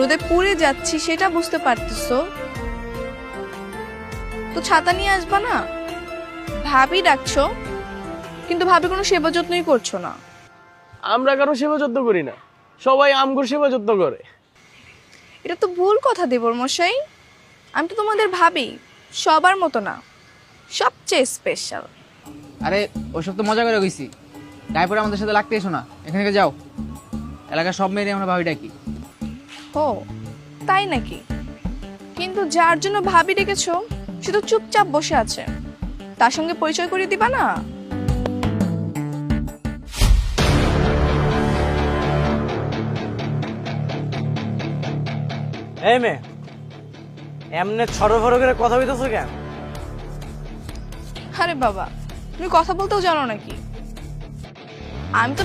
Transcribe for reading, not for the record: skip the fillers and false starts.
রোদে পুড়ে যাচ্ছি সেটা বুঝতে পারতেছো? তো ছাতা নিয়ে আসবা না? ভাবি ডাকছো, কিন্তু ভাবি কোনো সেবা যত্নই করছো না। আমরা কারো সেবা যত্ন করি না, সবাই আমগুর সেবা যত্ন করে। এটা তো ভুল কথা দেবর মশাই। আমি তো তোমাদের ভাবি, সবার মতো না, সবচেয়ে স্পেশাল। আরে ওইসব তো মজা করে কইছি, গায়ে পরে আমাদের সাথে লাগতে এসো না, এখান থেকে যাও। এলাকার সব মেয়েরে আমরা ভাবি ডাকি। ও তাই নাকি? কিন্তু যার জন্য ভাবি ডেকেছো সে তো চুপচাপ বসে আছে, তার সঙ্গে পরিচয় করিয়ে দিবা না? এই মেয়ে, এমনি ছড়ো করে কথা বলতেছো কেন? আরে বাবা, তুমি কথা বলতেও জানো নাকি? আমি তো